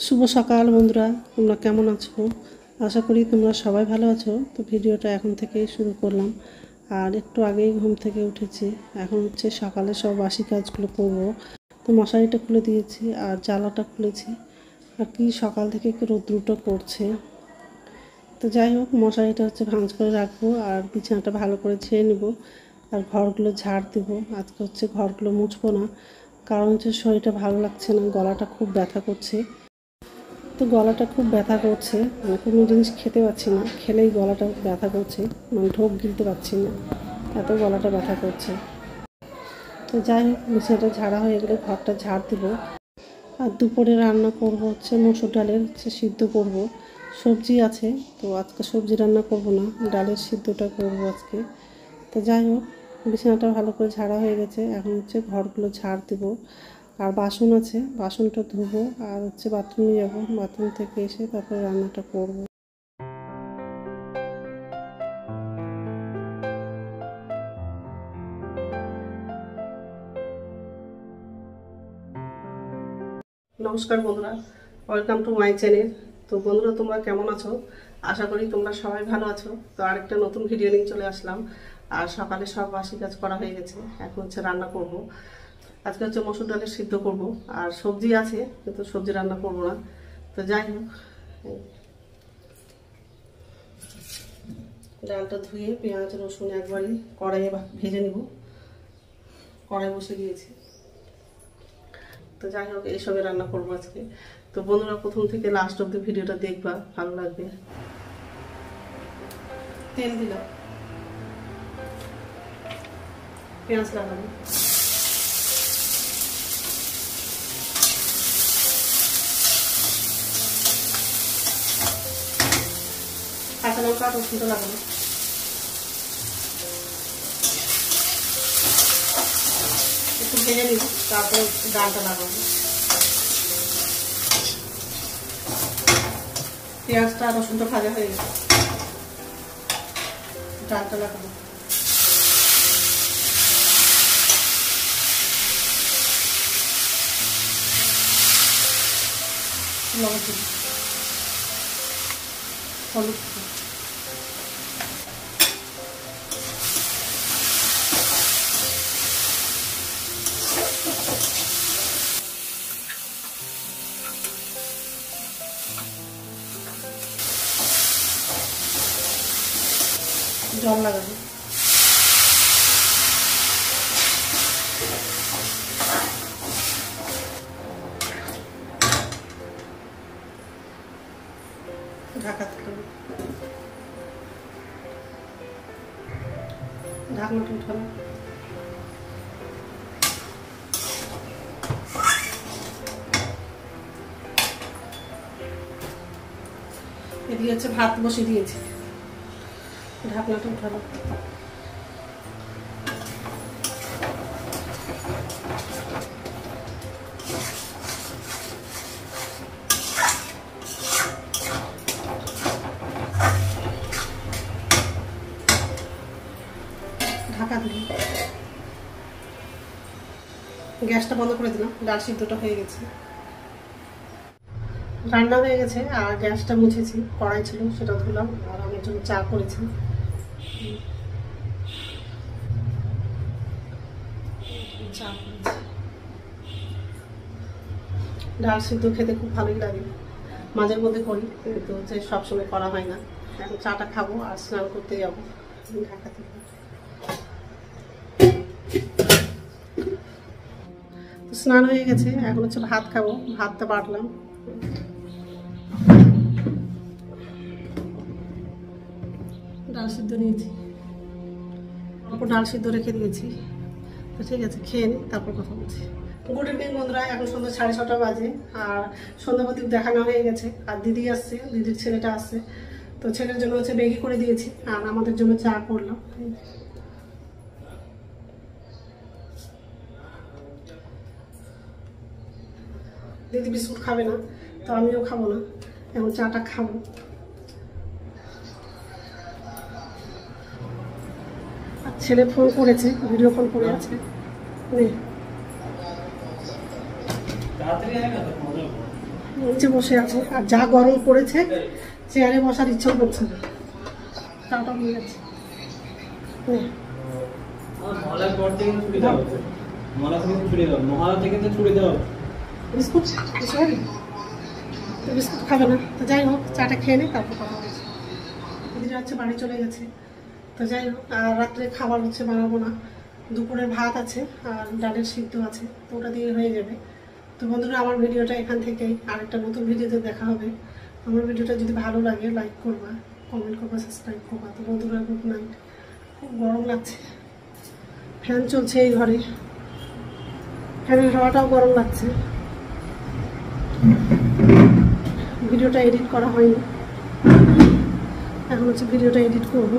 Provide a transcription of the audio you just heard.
শুভ সকাল বন্ধুরা, তোমরা কেমন আছো? আশা করি তোমরা সবাই ভালো আছো। তো ভিডিওটা এখন থেকেই শুরু করলাম। আর একটু আগেই ঘুম থেকে উঠেছি। এখন হচ্ছে সকালে সব বাসি কাজগুলো করব। তো মশারিটা খুলে দিয়েছি আর জানলাটা খুলেছি। আর কি সকাল থেকে একটু রৌদ্রটা পড়ছে। তো যাই হোক, মশারিটা হচ্ছে ভাঁজ করে রাখবো আর বিছানাটা ভালো করে ছেড়ে নেব। আর ঘরগুলো ঝাড় দেবো। আজকে হচ্ছে ঘরগুলো মুছবো না, কারণ হচ্ছে শরীরটা ভালো লাগছে না, গলাটা খুব ব্যথা করছে। তো গলাটা খুব ব্যথা করছে, মানে কোনো জিনিস খেতে পাচ্ছি না, খেলেই গলাটা ব্যথা করছে, মানে ঢোক গিলতে পারছি না, এত গলাটা ব্যথা করছে। তো যাই হোক, বিছানাটা ঝাড়া হয়ে গেলে ঘরটা ঝাড় দেবো। আর দুপুরে রান্না করব হচ্ছে মসুর ডালের সিদ্ধ করব। সবজি আছে, তো আজকে সবজি রান্না করব না, ডালের সিদ্ধটা করব আজকে। তো যাই হোক, বিছানাটা ভালো করে ঝাড়া হয়ে গেছে, এখন হচ্ছে ঘরগুলো ঝাড় দেবো। আর বাসন আছে, বাসনটা ধুবো আর হচ্ছে বাথরুমে যাবো, বাথরুম থেকে এসে তারপরে রান্নাটা করব। নমস্কার বন্ধুরা, ওয়েলকাম টু মাই চ্যানেল। তো বন্ধুরা, তোমরা কেমন আছো? আশা করি তোমরা সবাই ভালো আছো। তো আরেকটা নতুন ভিডিও নিয়ে চলে আসলাম। আর সকালে সব বাসি কাজ করা হয়ে গেছে, এখন হচ্ছে রান্না করব। আজকে হচ্ছে মসুর ডালের সিদ্ধ করব, আর সবজি আছে কিন্তু সবজি রান্না করব না। তো যাই হোক, ডালটা ধুয়ে পেঁয়াজ রসুন একবারই কড়াইয়ে ভেজে নেব। কড়াই বসে দিয়েছি। তো যাই হোক, এইসবে রান্না করবো আজকে। তো বন্ধুরা, প্রথম থেকে লাস্ট অব্দি ভিডিওটা দেখবা, ভালো লাগবে। তেল দিলাম, পেঁয়াজ লাগাবো, কাঁচা লঙ্কা রসুনটা লাগাবো, একটু ভেজে নিব, তারপরে ডালটা লাগাবো। পেঁয়াজটা রসুনটা ভাজা হয়ে গেছে, ডালটা লাগাবো। লবণ দিব, হলুদ দিব, জল লাগাবো, ঢাকা দিতে হবে, ঢাকনাটা উঠানো। এদিকে হচ্ছে ভাত বসিয়ে দিয়েছি, ঢাকনাটা উঠানো। ঢাকা দিলাম, গ্যাসটা বন্ধ করে দিলাম। ডাল সিদ্ধটা হয়ে গেছে, রান্না হয়ে গেছে। আর গ্যাসটা মুছেছি, কড়াই ছিল সেটা ধুলাম। আর আমার জন্য চা করেছি। ডাল সিদ্ধ খেতে খুব ভালোই লাগে, মাঝের মধ্যে করি, কিন্তু হচ্ছে সবসময় করা হয় না। এখন চাটা খাবো আর স্নান করতে যাবো ঢাকা থেকে। স্নান হয়ে গেছে, এখন হচ্ছে ভাত খাবো। ভাতটা বাটলাম, ডাল সিদ্ধ নিয়েছি, অল্প ডাল সিদ্ধ রেখে দিয়েছি। তো ঠিক আছে, খেয়ে নিই, তারপর কথা বলছি। গুড ইভিনিং বন্ধুরা, এখন সন্ধ্যা 6:30 বাজে। আর সন্ধ্যাবতীক দেখানো হয়ে গেছে। আর দিদি আসছে, দিদির ছেলেটা আসছে। তো ছেলের জন্য হচ্ছে ম্যাগি করে দিয়েছি, আর আমাদের জন্য চা করলাম। দিদি বিস্কুট খাবে না, তো আমিও খাবো না, এখন চাটা খাবো। ছেলে ফোন করেছে, ভিডিও কল করে আছে। নিচে বসে আছে, আর যা গরম পড়েছে চেয়ারে বসার ইচ্ছেও করছে না। চাটা হয়ে গেছে। বিস্কুট বিস্কুট খাবে না, তো যাই হোক চাটা খেয়ে নিই, তারপর কথা বলছি। দিদিরা হচ্ছে বাড়ি চলে গেছে, তো যাই হোক। আর রাত্রে খাবার হচ্ছে বানাবো না, দুপুরের ভাত আছে আর ডালের সিদ্ধ আছে, তো ওটা দিয়ে হয়ে যাবে। তো বন্ধুরা, আমার ভিডিওটা এখান থেকেই, আরেকটা নতুন ভিডিওতে দেখা হবে। আমার ভিডিওটা যদি ভালো লাগে লাইক করবা, কমেন্ট করবা, সাবস্ক্রাইব করবা। তো বন্ধুরা, গুড নাইট। খুব গরম লাগছে, ফ্যান চলছে এই ঘরে, ফ্যানের হাওয়াটাও গরম লাগছে। ভিডিওটা এডিট করা হয়নি, এখন হচ্ছে ভিডিওটা এডিট করবো।